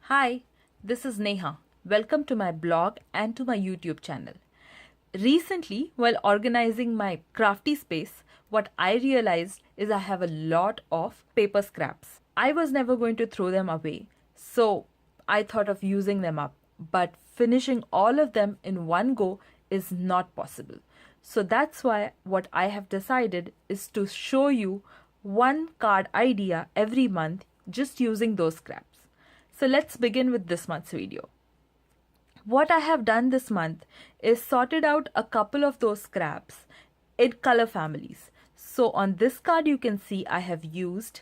Hi, this is Neha. Welcome to my blog and to my YouTube channel. Recently, while organizing my crafty space, what I realized is I have a lot of paper scraps. I was never going to throw them away, so I thought of using them up, but finishing all of them in one go is not possible. So that's why what I have decided is to show you one card idea every month just using those scraps. So let's begin with this month's video. What I have done this month is sorted out a couple of those scraps in color families. So on this card you can see I have used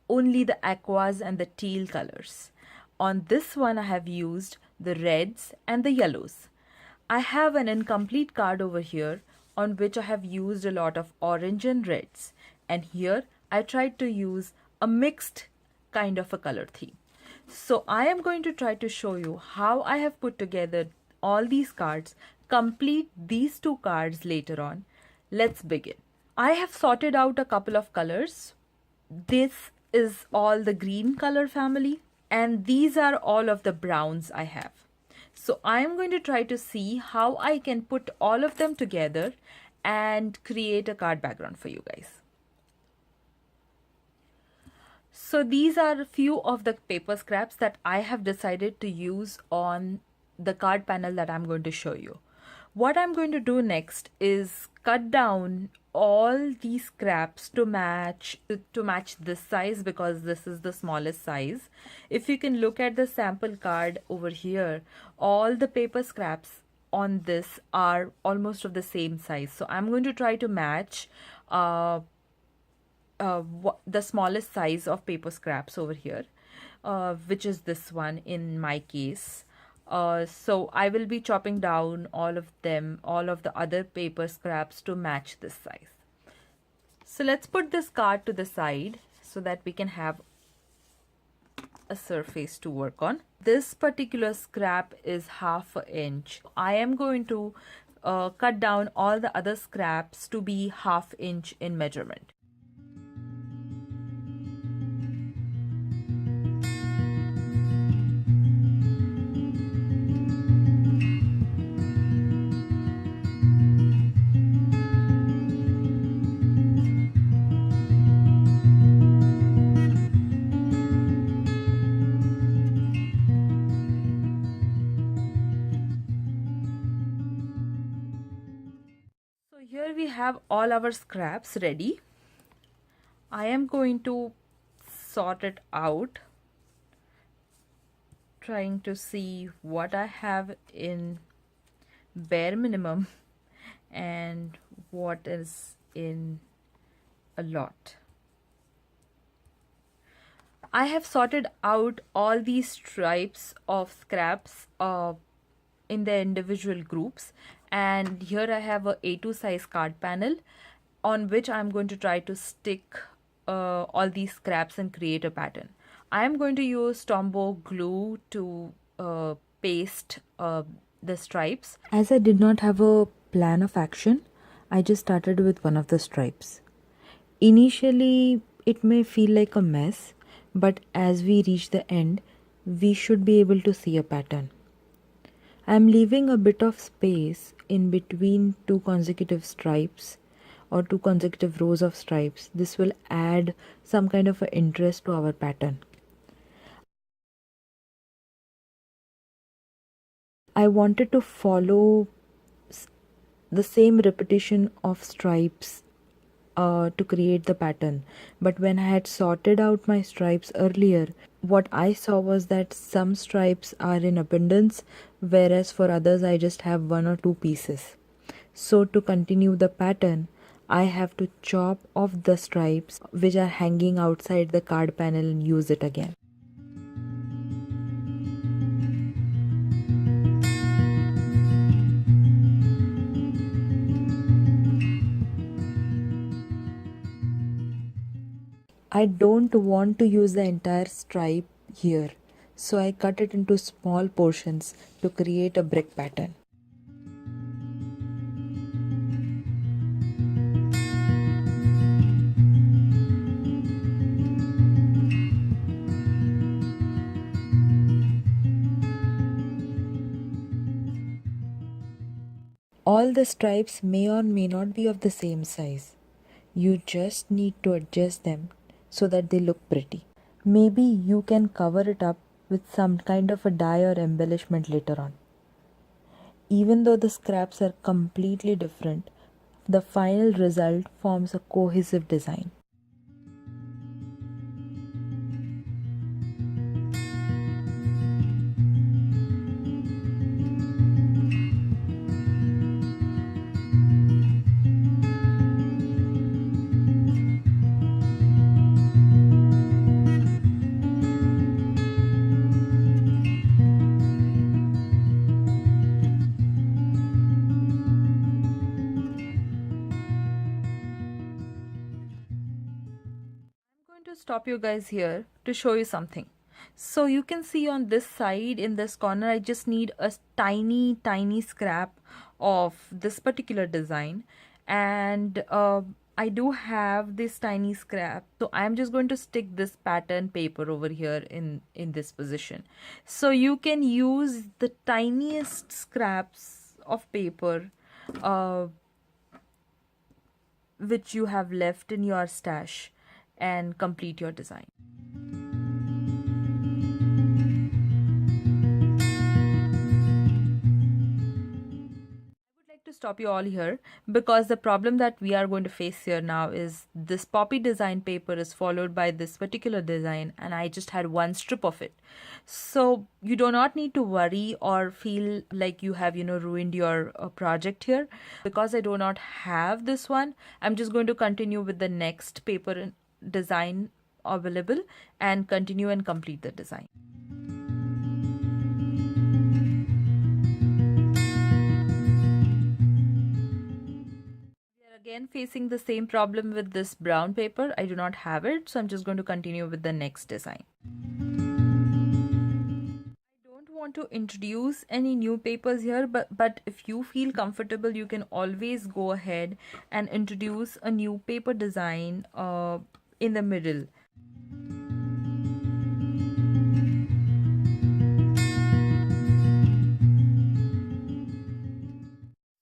only the aquas and the teal colors. On this one I have used the reds and the yellows. I have an incomplete card over here on which I have used a lot of orange and reds, and here I tried to use a mixed kind of a color theme. So I am going to try to show you how I have put together all these cards, complete these two cards later on. Let's begin. I have sorted out a couple of colors. This is all the green color family, and these are all of the browns I have. So I am going to try to see how I can put all of them together and create a card background for you guys. So these are a few of the paper scraps that I have decided to use on the card panel that I'm going to show you. What I'm going to do next is cut down all these scraps to match this size, because this is the smallest size. If you can look at the sample card over here, all the paper scraps on this are almost of the same size. So I'm going to try to match the smallest size of paper scraps over here, which is this one in my case. So I will be chopping down all of the other paper scraps to match this size. So let's put this card to the side so that we can have a surface to work on. This particular scrap is 1/2 inch. I am going to cut down all the other scraps to be 1/2 inch in measurement. Here we have all our scraps ready. I am going to sort it out, trying to see what I have in bare minimum and what is in a lot. I have sorted out all these stripes of scraps in their individual groups, and here I have a A2 size card panel on which I'm going to try to stick all these scraps and create a pattern. I am going to use Tombow glue to paste the stripes. As I did not have a plan of action, I just started with one of the stripes. Initially, it may feel like a mess, but as we reach the end, we should be able to see a pattern. I am leaving a bit of space in between two consecutive stripes or two consecutive rows of stripes. This will add some kind of an interest to our pattern. I wanted to follow the same repetition of stripes to create the pattern, but when I had sorted out my stripes earlier, what I saw was that some stripes are in abundance, whereas for others I just have 1 or 2 pieces. So to continue the pattern, I have to chop off the stripes which are hanging outside the card panel and use it again. I don't want to use the entire stripe here, so I cut it into small portions to create a brick pattern. All the stripes may or may not be of the same size. You just need to adjust them so that they look pretty. Maybe you can cover it up with some kind of a dye or embellishment later on. Even though the scraps are completely different, the final result forms a cohesive design. To stop you guys here to show you something. So you can see on this side in this corner, I just need a tiny scrap of this particular design, and I do have this tiny scrap, so I'm just going to stick this pattern paper over here in this position. So you can use the tiniest scraps of paper which you have left in your stash and complete your design. To stop you all here, because the problem that we are going to face here now is this poppy design paper is followed by this particular design, and I just had one strip of it. So you do not need to worry or feel like you have ruined your project here. Because I do not have this one, I'm just going to continue with the next paper design available and continue and complete the design. Again facing the same problem with this brown paper. I do not have it, so I'm just going to continue with the next design. I don't want to introduce any new papers here, but if you feel comfortable, you can always go ahead and introduce a new paper design in the middle.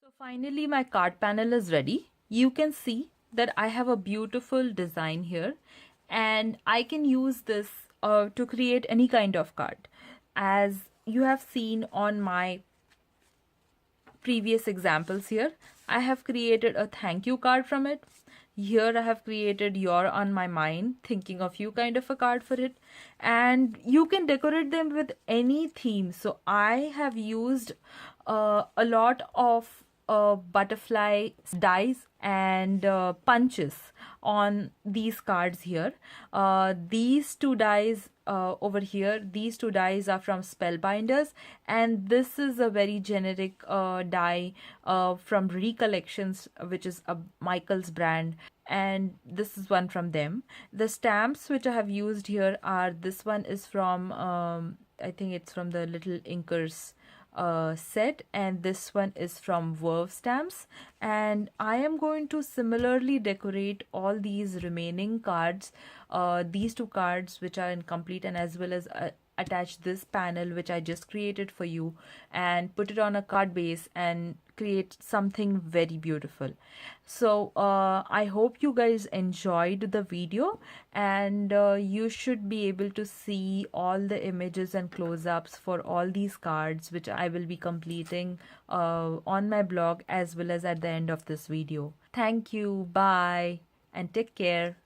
So finally my card panel is ready. You can see that I have a beautiful design here, and I can use this to create any kind of card. As you have seen on my previous examples here, I have created a thank you card from it. Here I have created You're on My Mind, thinking of you kind of a card for it, and you can decorate them with any theme. So I have used a lot of butterfly dies and punches on these cards here. These two dies over here, these two dies are from Spellbinders, and this is a very generic die from Recollections, which is a Michael's brand, and this is one from them. The stamps which I have used here are, this one is from I think it's from the Little Inkers set, and this one is from Verve stamps. And I am going to similarly decorate all these remaining cards, these two cards which are incomplete, and as well as attach this panel which I just created for you, and put it on a card base and create something very beautiful. So I hope you guys enjoyed the video, and you should be able to see all the images and close-ups for all these cards which I will be completing on my blog as well as at the end of this video. Thank you, bye, and take care.